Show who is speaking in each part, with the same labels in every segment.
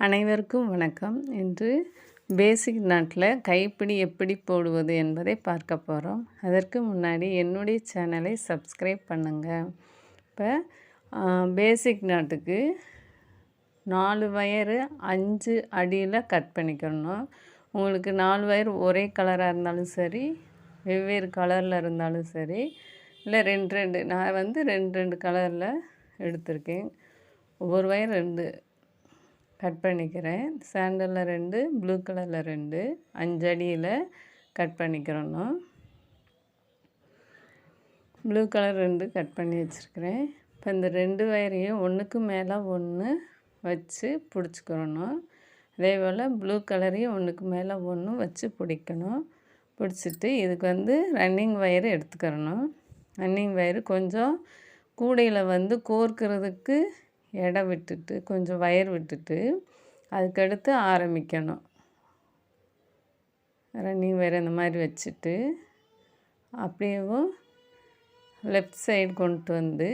Speaker 1: அனைவருக்கும் வணக்கம். இன்று பேசிக் நாட்டில் கைப்பிடி எப்படி போடுவது என்பதை பார்க்க போகிறோம். அதற்கு முன்னாடி என்னுடைய சேனலை சப்ஸ்கிரைப் பண்ணுங்கள். இப்போ பேசிக் நாட்டுக்கு 4 வயரு 5 அடியில் கட் பண்ணிக்கணும். உங்களுக்கு 4 வயர் ஒரே கலராக இருந்தாலும் சரி, வெவ்வேறு கலரில் இருந்தாலும் சரி, இல்லை 2 நான் வந்து 2 கலரில் எடுத்திருக்கேன். ஒவ்வொரு வயர் 2 கட் பண்ணிக்கிறேன். சாண்டலில் 2, ப்ளூ கலரில் 2, 5 அடியில் கட் பண்ணிக்கிறணும். ப்ளூ கலர் 2 கட் பண்ணி வச்சுருக்கிறேன். இப்போ இந்த 2 வயரையும் ஒன்றுக்கு மேலே ஒன்று வச்சு பிடிச்சிக்கிறணும். அதே போல் ப்ளூ கலரையும் ஒன்றுக்கு மேலே ஒன்று வச்சு பிடிக்கணும். பிடிச்சிட்டு இதுக்கு வந்து ரன்னிங் வயரு எடுத்துக்கிறணும். ரன்னிங் வயரு கொஞ்சம் கூடையில் கோர்க்கிறதுக்கு இடம் விட்டுட்டு கொஞ்சம் வயர் விட்டுட்டு அதுக்கடுத்து ஆரம்பிக்கணும். ரன்னிங் வயர் இந்த மாதிரி வச்சுட்டு அப்படியேவும் லெஃப்ட் சைடு கொண்டு வந்து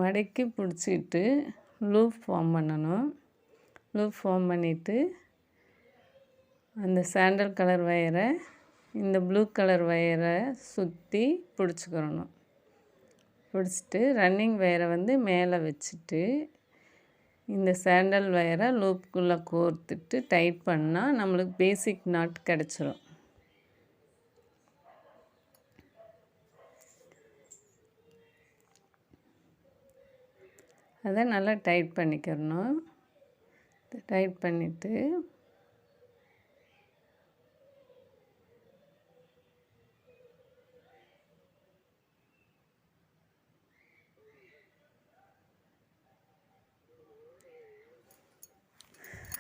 Speaker 1: மடக்கி பிடிச்சிட்டு லூப் ஃபார்ம் பண்ணணும். லூப் ஃபார்ம் பண்ணிவிட்டு அந்த சாண்டல் கலர் வயரை இந்த ப்ளூ கலர் வயரை சுற்றி பிடிச்சிக்கிறணும். பிடிச்சிட்டு ரன்னிங் வயரை மேலே வச்சுட்டு இந்த சாண்டல் வயரை லூப்புக்குள்ளே கோர்த்துட்டு டைட் பண்ணால் நம்மளுக்கு பேசிக் நாட் கிடச்சிரும். அதை நல்லா டைட் பண்ணிக்கிறணும். டைட் பண்ணிவிட்டு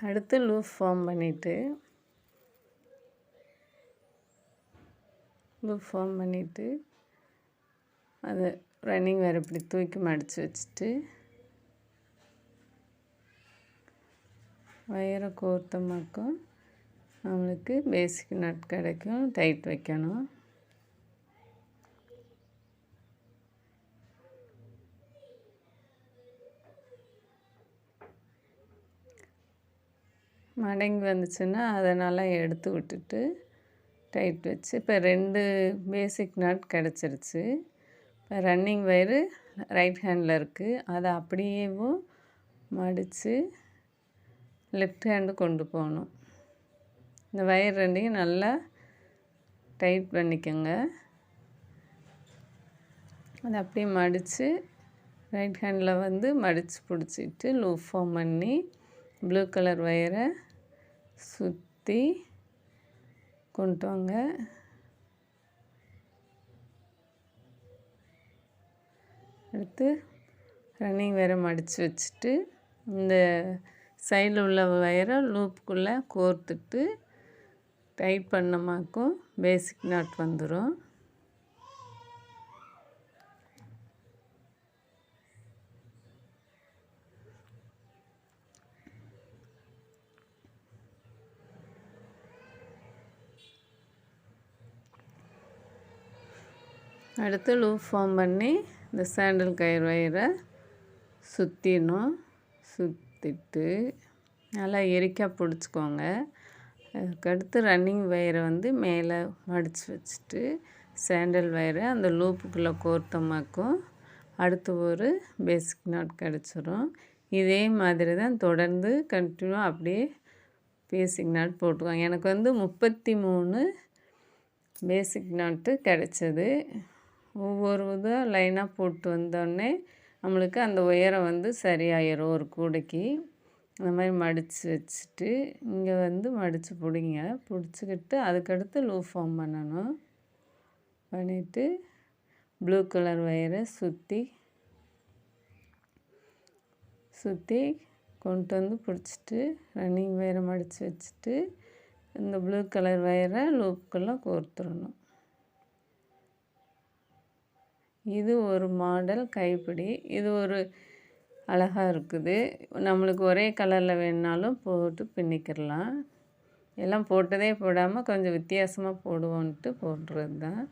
Speaker 1: அடுத்து லூப் ஃபார்ம் பண்ணிவிட்டு அதை ரன்னிங் வேறு இப்படி தூக்கி மடித்து வச்சுட்டு வயரை கோர்த்தமாக்கும் நம்மளுக்கு பேசிக் நட் கிடைக்கும். டைட் வைக்கணும். மடங்கி வந்துச்சுன்னா அதை நல்லா எடுத்து விட்டுட்டு டைட் வச்சு இப்போ 2 பேசிக் நாட் கிடச்சிருச்சு. இப்போ ரன்னிங் வயரு ரைட் ஹேண்டில் இருக்குது. அதை அப்படியேவும் மடித்து லெஃப்ட் ஹேண்டு கொண்டு போகணும். இந்த வயர் 2ஐயும் நல்லா டைட் பண்ணிக்கோங்க. அதை அப்படியே மடித்து ரைட் ஹேண்டில் மடித்து பிடிச்சிட்டு லூப் ஃபார்ம் பண்ணி ப்ளூ கலர் வயரை சுற்றி கொண்டு வாங்க. அடுத்து ரன்னிங் வயரை மடித்து வச்சுட்டு இந்த சைடில் உள்ள வயரை லூப்புக்குள்ளே கோர்த்துட்டு டைட் பண்ணமாக்கும் பேசிக் நாட் வந்துடும். அடுத்து லூப் ஃபார்ம் பண்ணி இந்த சாண்டல் கயிறு வயரை சுற்றிடணும். சுற்றிட்டு நல்லா இறுக்கா பிடிச்சிக்கோங்க. அதுக்கடுத்து ரன்னிங் வயரை மேலே மடித்து வச்சுட்டு சாண்டல் வயரை அந்த லூப்புக்குள்ளே கோர்த்தமாக்கும் அடுத்து ஒரு பேசிக் நாட் கிடச்சிரும். இதே மாதிரி தான் தொடர்ந்து கண்டினியூ அப்படியே பேசிக் நாட் போட்டுக்குவாங்க. எனக்கு 33 பேசிக் நாட்டு கிடச்சது. ஒவ்வொரு இதாக லைனாக போட்டு வந்தோடனே நம்மளுக்கு அந்த உயரம் சரியாயிரும். ஒரு கூடைக்கு அந்த மாதிரி மடித்து வச்சுட்டு இங்கே மடித்து பிடிச்சிக்கிட்டு அதுக்கடுத்து லூப் ஃபார்ம் பண்ணணும். பண்ணிவிட்டு ப்ளூ கலர் வயரை சுற்றி கொண்டு பிடிச்சிட்டு ரன்னிங் வயரை மடித்து வச்சுட்டு இந்த ப்ளூ கலர் வயரை லூப்புக்குள்ளே கோர்த்துடணும். இது ஒரு மாடல் கைப்பிடி. இது ஒரு அழகாக இருக்குது. நம்மளுக்கு ஒரே கலரில் வேணுனாலும் போட்டு பின்னிக்கிடலாம். எல்லாம் போட்டதே போடாமல் கொஞ்சம் வித்தியாசமாக போடுவோன்ட்டு போடுறது தான்.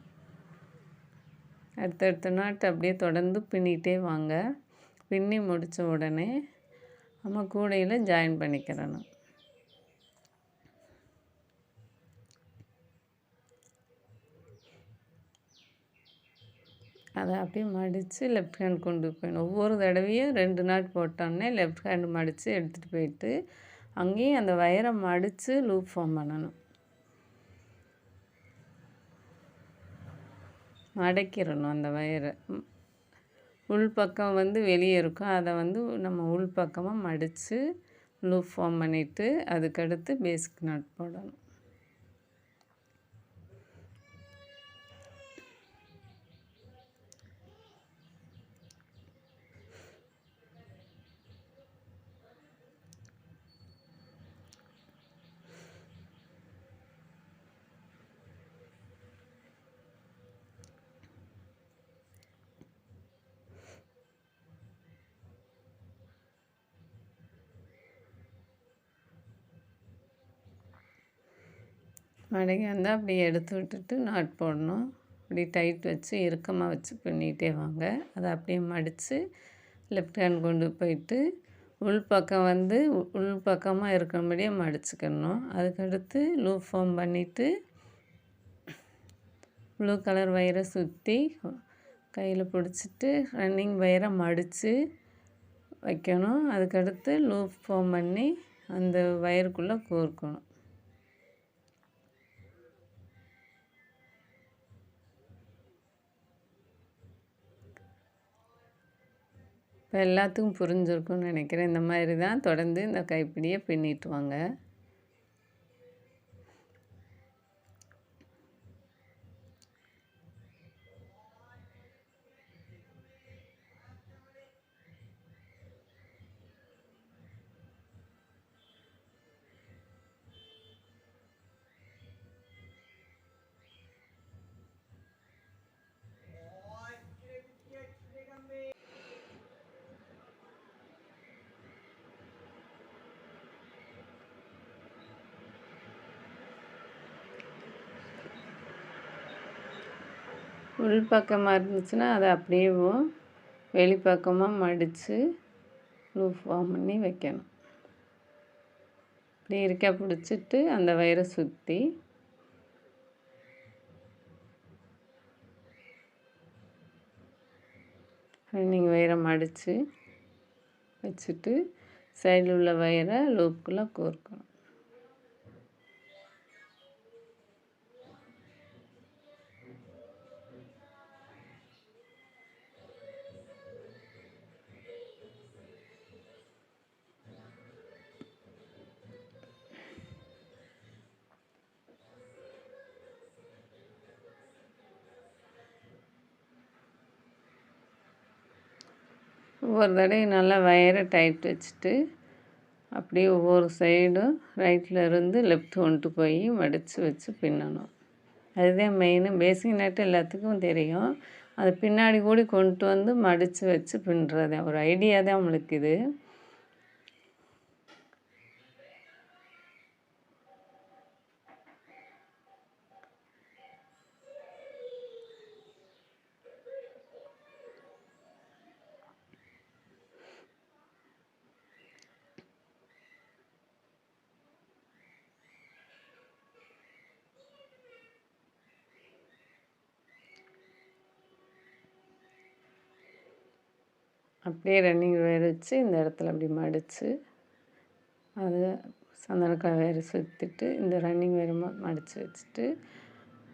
Speaker 1: அடுத்தடுத்த நாட்டு அப்படியே தொடர்ந்து பின்னிகிட்டே வாங்க. பின்னி முடித்த உடனே நம்ம கூடையில் ஜாயின் பண்ணிக்கிறணும். அதை அப்படியே மடித்து லெஃப்ட் ஹேண்ட் கொண்டு போயிடணும். ஒவ்வொரு தடவையும் 2 நாட் போட்டோன்னே லெஃப்ட் ஹேண்டு மடித்து எடுத்துகிட்டு போயிட்டு அங்கேயும் அந்த வயரை மடித்து லூப் ஃபார்ம் பண்ணணும். மடக்கிடணும் அந்த வயரை. உள் பக்கம் வெளியே இருக்கும், அதை நம்ம உள் பக்கமாக மடித்து லூப் ஃபார்ம் பண்ணிவிட்டு அதுக்கடுத்து பேசிக் நாட் போடணும். மடக்கி வந்தால் அப்படி எடுத்து விட்டுட்டு நாட் போடணும். இப்படி டைட் வச்சு இறுக்கமாக வச்சு பின்னிகிட்டே வாங்க. அதை அப்படியே மடித்து லெஃப்ட் ஹேண்ட் கொண்டு போயிட்டு உள் பக்கம் உள் பக்கமாக இருக்கிறபடியே மடிச்சுக்கணும். அதுக்கடுத்து லூப் ஃபார்ம் பண்ணிவிட்டு ப்ளூ கலர் வயரை சுற்றி கையில் பிடிச்சிட்டு ரன்னிங் வயரை மடித்து வைக்கணும். அதுக்கடுத்து லூப் ஃபார்ம் பண்ணி அந்த வயருக்குள்ளே கோர்க்கணும். இப்போ எல்லாத்துக்கும் புரிஞ்சிருக்கும்னு நினைக்கிறேன். இந்த மாதிரி தான் தொடர்ந்து இந்த கைப்பிடியை பின்னிட்டு வாங்க. உள் பக்கமாக இருந்துச்சுன்னா அதை அப்படியே வெளிப்பக்கமாக மடித்து லூப் ஃபார்ம் பண்ணி வைக்கணும். இப்படி இருக்க பிடிச்சிட்டு அந்த வயரை சுற்றி ரன்னிங் வயரை மடித்து வச்சுட்டு சைடில் உள்ள வயரை லூப்புக்குள்ளே கோர்க்கணும். ஒவ்வொரு தடையும் நல்லா வயரை டைட் வச்சுட்டு அப்படியே ஒவ்வொரு சைடும் ரைட்டில் இருந்து லெஃப்ட் கொண்டு போய் மடித்து வச்சு பின்னணும். அதுதான் மெயின். பேசிக் நாட் எல்லாத்துக்கும் தெரியும். அது பின்னாடி கூடி கொண்டு மடித்து வச்சு பின்னுறது ஒரு ஐடியா தான் நம்மளுக்கு இது. அப்படியே ரன்னிங் வயர் வச்சு இந்த இடத்துல அப்படி மடித்து அது சந்தன வயரை சுற்றிட்டு இந்த ரன்னிங் வயரை மடித்து வச்சுட்டு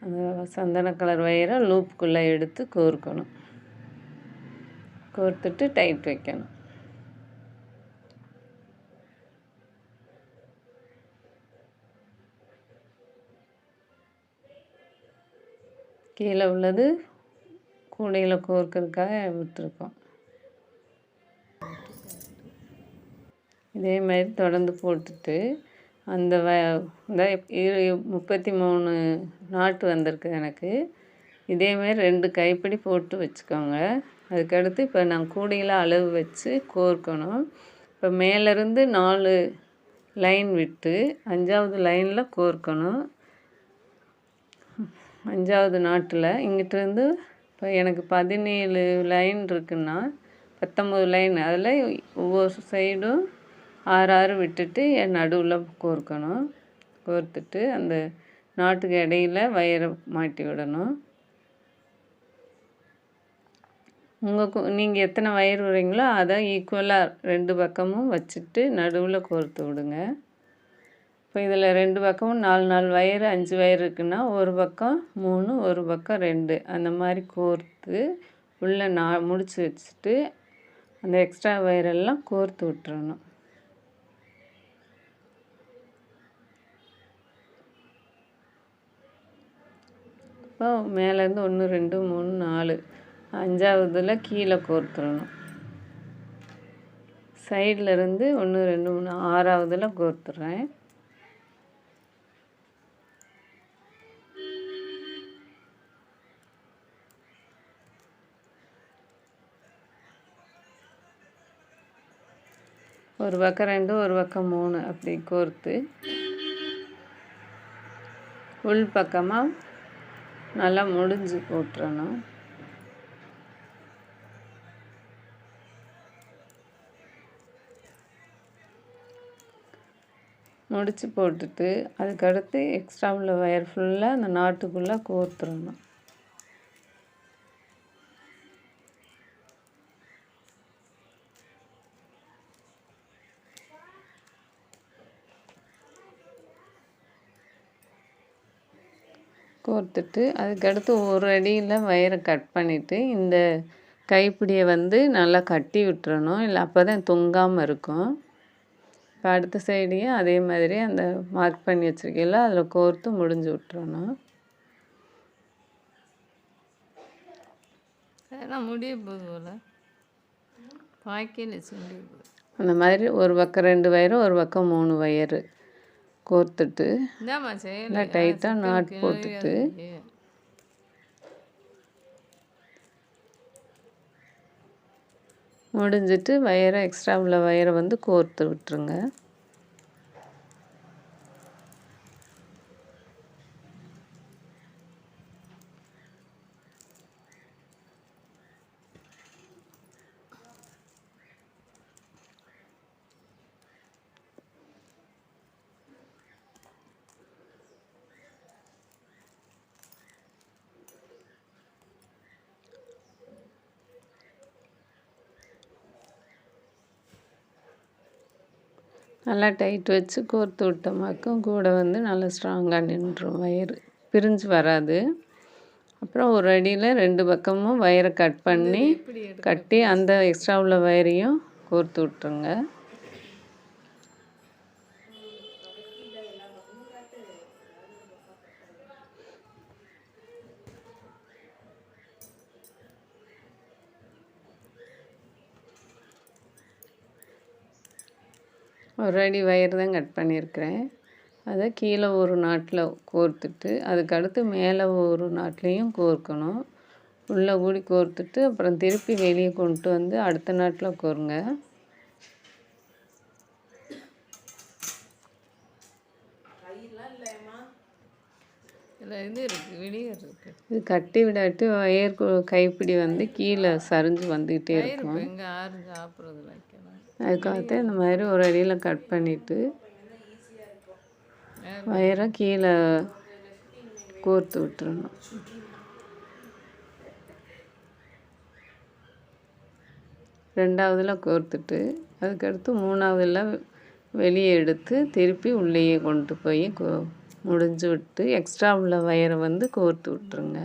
Speaker 1: அந்த சந்தன கலர் வயரை லூப்புக்குள்ளே எடுத்து கோர்க்கணும். கோர்த்துட்டு டைட் வைக்கணும். கீழே உள்ளது கூடையில் கோர்க்கறதுக்காக விட்டுருக்கோம். இதே மாதிரி தொடர்ந்து போட்டுட்டு அந்த 33 நாட்டு வந்திருக்கு எனக்கு. இதேமாரி 2 கைப்பிடி போட்டு வச்சுக்கோங்க. அதுக்கடுத்து இப்போ நான் கூடையில் அளவு வச்சு கோர்க்கணும். இப்போ மேலேருந்து 4 லைன் விட்டு 5வது லைனில் கோர்க்கணும். 5வது நாட்டில் இங்கிட்டிருந்து இப்போ எனக்கு 17 லைன் இருக்குன்னா 19 லைன் அதில் ஒவ்வொரு சைடும் 6 விட்டுட்டு நடுவில் கோர்க்கணும். கோர்த்துட்டு அந்த நாட்டுக்கு இடையில வயரை மாட்டி விடணும். நீங்கள் எத்தனை வயர் விடுறீங்களோ அதை ஈக்குவலாக 2 பக்கமும் வச்சுட்டு நடுவில் கோர்த்து விடுங்க. இப்போ இதில் 2 பக்கமும் 4 வயர் 5 வயர் இருக்குன்னா ஒரு பக்கம் 3 ஒரு பக்கம் 2 அந்த மாதிரி கோர்த்து உள்ளே முடிச்சு வச்சுட்டு அந்த எக்ஸ்ட்ரா வயரெல்லாம் கோர்த்து விட்டுறணும். இப்போ மேலேருந்து 1 2 3 4 5ஆவதுல கீழே கோர்த்துடணும். சைடில் இருந்து 1 2 3 6ஆவதுல கோர்த்துறேன். ஒரு பக்கம் 2 ஒரு பக்கம் 3 அப்படி கோர்த்து உள் பக்கமாக நல்லா முடிஞ்சு போட்டுறணும். முடிச்சு போட்டுட்டு அதுக்கடுத்து எக்ஸ்ட்ரா உள்ள வயர் ஃபுல்லாக அந்த நாட்டுக்குள்ளே கோர்த்துடணும். கோர்த்துட்டு அதுக்கடுத்து ஒரு அடியில் வயரை கட் பண்ணிவிட்டு இந்த கைப்பிடியை வந்து நல்லா கட்டி விட்டுறணும். இல்லை அப்போ தான் தொங்காமல் இருக்கும். இப்போ அடுத்த சைடையும் அதே மாதிரி அந்த மார்க் பண்ணி வச்சுருக்கீங்களா அதில் கோர்த்து முடிஞ்சு விட்டுறணும்.
Speaker 2: முடிய போகுது போல் பாய்க்கல சொல்லி
Speaker 1: அந்த மாதிரி ஒரு பக்கம் 2 வயரு ஒரு பக்கம் 3 வயரு கோர்த்துட்டு நல்லா டைட்டாக நாட் போட்டுட்டு முடிஞ்சிட்டு வயரை எக்ஸ்ட்ரா உள்ள வயரை வந்து கோர்த்து விட்டுருங்க. நல்லா டைட் வச்சு கோர்த்து விட்டோமாக்கும் கூட வந்து நல்லா ஸ்ட்ராங்காக நின்றுடும். வயரு பிரிஞ்சு வராது. அப்புறம் ஒரு அடியில் 2 பக்கமும் வயரை கட்டி அந்த எக்ஸ்ட்ரா உள்ள வயரையும் கோர்த்து விட்டுருங்க. ஒரு அடி வயர் தான் கட் பண்ணியிருக்கிறேன். அதை கீழே ஒரு நாட்டில் கோர்த்துட்டு அதுக்கடுத்து மேலே ஒரு நாட்லேயும் கோர்க்கணும். உள்ளே கூடி கோர்த்துட்டு அப்புறம் திருப்பி வெளியே கொண்டு வந்து அடுத்த நாட்டில் கோருங்க. இது கட்டி விடாட்டி வயர் கைப்பிடி வந்து கீழே சரிஞ்சு வந்துக்கிட்டே இருக்கும். அதுக்காகத்தான் இந்த மாதிரி ஒரு அடியில் கட் பண்ணிவிட்டு வயரை கீழே கோர்த்து விட்டுறணும். ரெண்டாவதுல கோர்த்துட்டு அதுக்கடுத்து 3ஆவதுல வெளியே எடுத்து திருப்பி உள்ளேயே கொண்டு போய் முடிஞ்சு விட்டு எக்ஸ்ட்ரா உள்ள வயரை வந்து கோர்த்து விட்டுருங்க.